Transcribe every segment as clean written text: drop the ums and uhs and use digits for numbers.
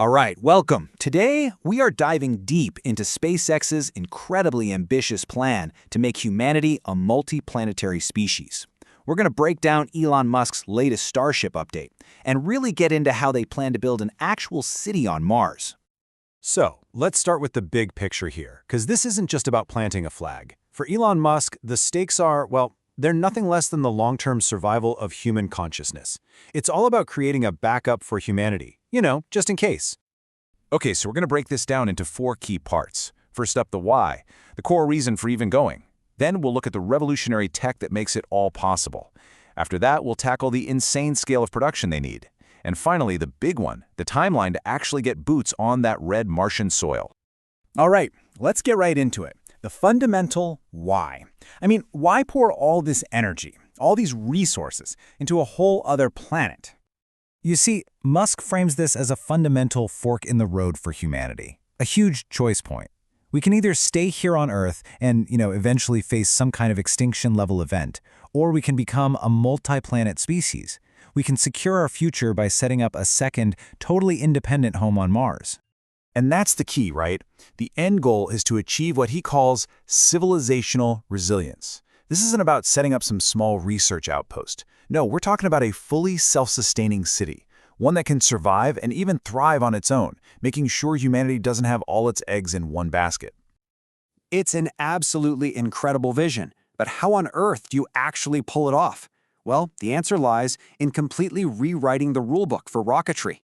All right, welcome. Today, we are diving deep into SpaceX's incredibly ambitious plan to make humanity a multiplanetary species. We're going to break down Elon Musk's latest Starship update and really get into how they plan to build an actual city on Mars. So, let's start with the big picture here, because this isn't just about planting a flag. For Elon Musk, the stakes are, well, they're nothing less than the long-term survival of human consciousness. It's all about creating a backup for humanity, just in case. Okay, so we're going to break this down into 4 key parts. First up, the why, the core reason for even going. Then we'll look at the revolutionary tech that makes it all possible. After that, we'll tackle the insane scale of production they need. And finally, the big one, the timeline to actually get boots on that red Martian soil. All right, let's get right into it. The fundamental why. Why pour all this energy, all these resources, into a whole other planet? You see, Musk frames this as a fundamental fork in the road for humanity, a huge choice point. We can either stay here on Earth and, eventually face some kind of extinction-level event, or we can become a multi-planet species. We can secure our future by setting up a second, totally independent home on Mars. And that's the key, right? The end goal is to achieve what he calls civilizational resilience. This isn't about setting up some small research outpost. No, we're talking about a fully self-sustaining city, one that can survive and even thrive on its own, making sure humanity doesn't have all its eggs in one basket. It's an absolutely incredible vision, but how on earth do you actually pull it off? Well, the answer lies in completely rewriting the rulebook for rocketry.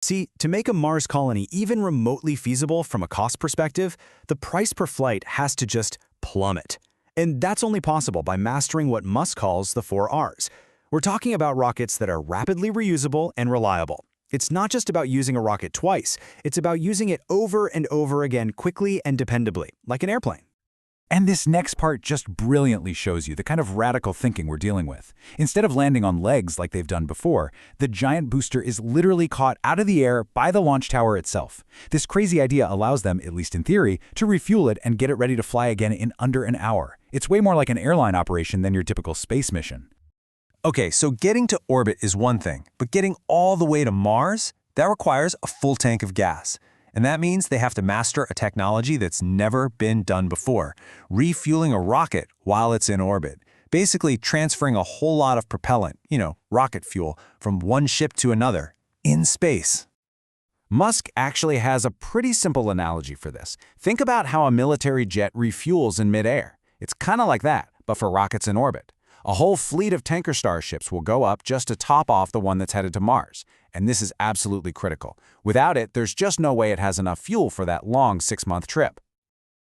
See, to make a Mars colony even remotely feasible from a cost perspective, the price per flight has to just plummet. And that's only possible by mastering what Musk calls the 4 Rs. We're talking about rockets that are rapidly reusable and reliable. It's not just about using a rocket twice, it's about using it over and over again quickly and dependably, like an airplane. And this next part just brilliantly shows you the kind of radical thinking we're dealing with. Instead of landing on legs like they've done before, the giant booster is literally caught out of the air by the launch tower itself. This crazy idea allows them, at least in theory, to refuel it and get it ready to fly again in under an hour. It's way more like an airline operation than your typical space mission. Okay, so getting to orbit is one thing, but getting all the way to Mars, that requires a full tank of gas. And that means they have to master a technology that's never been done before, refueling a rocket while it's in orbit, basically transferring a whole lot of propellant, rocket fuel, from one ship to another in space. Musk actually has a pretty simple analogy for this. Think about how a military jet refuels in midair. It's kind of like that, but for rockets in orbit. A whole fleet of tanker starships will go up just to top off the one that's headed to Mars. And this is absolutely critical. Without it, there's just no way it has enough fuel for that long 6-month trip.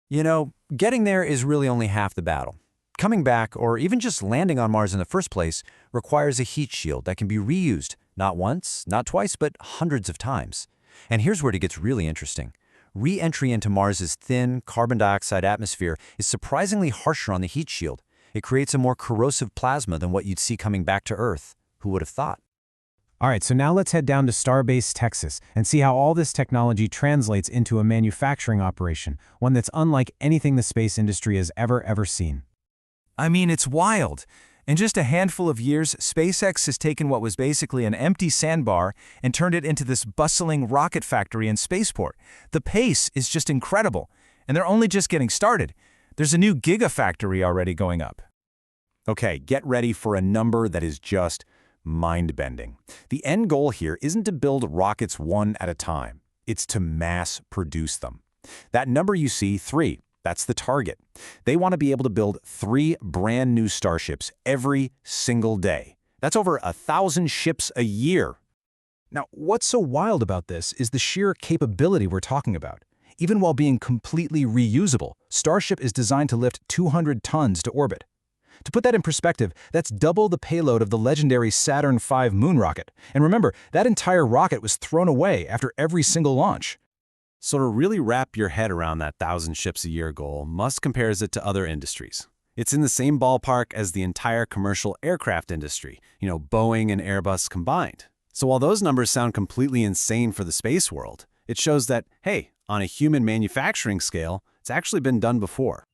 Getting there is really only half the battle. Coming back, or even just landing on Mars in the first place, requires a heat shield that can be reused, not once, not twice, but hundreds of times. And here's where it gets really interesting. Re-entry into Mars's thin, carbon dioxide atmosphere is surprisingly harsher on the heat shield. It creates a more corrosive plasma than what you'd see coming back to Earth. Who would have thought? All right, so now let's head down to Starbase, Texas, and see how all this technology translates into a manufacturing operation, one that's unlike anything the space industry has ever seen. It's wild. In just a handful of years, SpaceX has taken what was basically an empty sandbar and turned it into this bustling rocket factory and spaceport. The pace is just incredible, and they're only just getting started. There's a new gigafactory already going up. Okay, get ready for a number that is just mind-bending. The end goal here isn't to build rockets one at a time. It's to mass produce them. That number you see, 3, that's the target. They want to be able to build 3 brand new Starships every single day. That's over 1,000 ships a year. Now, what's so wild about this is the sheer capability we're talking about. Even while being completely reusable, Starship is designed to lift 200 tons to orbit. To put that in perspective, that's double the payload of the legendary Saturn V moon rocket. And remember, that entire rocket was thrown away after every single launch. So to really wrap your head around that 1,000 ships a year goal, Musk compares it to other industries. It's in the same ballpark as the entire commercial aircraft industry, Boeing and Airbus combined. So while those numbers sound completely insane for the space world, it shows that, hey, on a human manufacturing scale, it's actually been done before.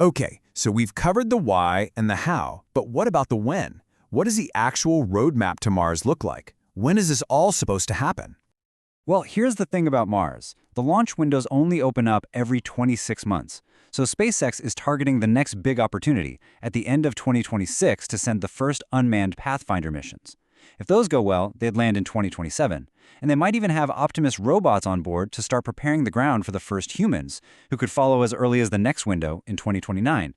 Okay, so we've covered the why and the how, but what about the when? What does the actual roadmap to Mars look like? When is this all supposed to happen? Well, here's the thing about Mars. The launch windows only open up every 26 months. So SpaceX is targeting the next big opportunity at the end of 2026 to send the first unmanned Pathfinder missions. If those go well, they'd land in 2027. And they might even have Optimus robots on board to start preparing the ground for the first humans, who could follow as early as the next window in 2029.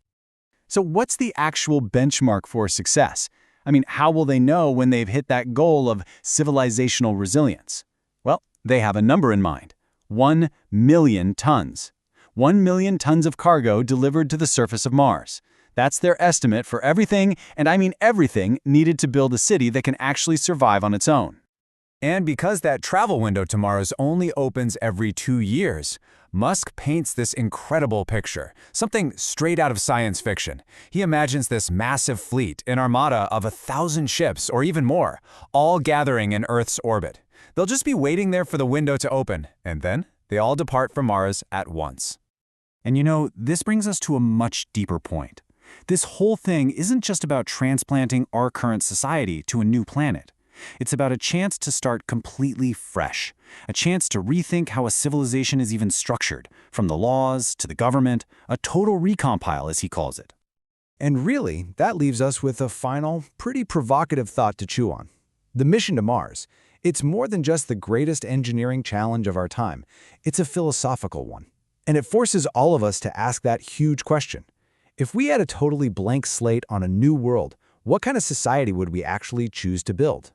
So what's the actual benchmark for success? I mean, how will they know when they've hit that goal of civilizational resilience? Well, they have a number in mind. 1 million tons. 1 million tons of cargo delivered to the surface of Mars. That's their estimate for everything, and I mean everything, needed to build a city that can actually survive on its own. And because that travel window to Mars only opens every 2 years, Musk paints this incredible picture, something straight out of science fiction. He imagines this massive fleet, an armada of 1,000 ships or even more, all gathering in Earth's orbit. They'll just be waiting there for the window to open, and then they all depart from Mars at once. And you know, this brings us to a much deeper point. This whole thing isn't just about transplanting our current society to a new planet. It's about a chance to start completely fresh, a chance to rethink how a civilization is even structured, from the laws to the government, a total recompile, as he calls it. And really, that leaves us with a final, pretty provocative thought to chew on. The mission to Mars. It's more than just the greatest engineering challenge of our time. It's a philosophical one. And it forces all of us to ask that huge question. If we had a totally blank slate on a new world, what kind of society would we actually choose to build?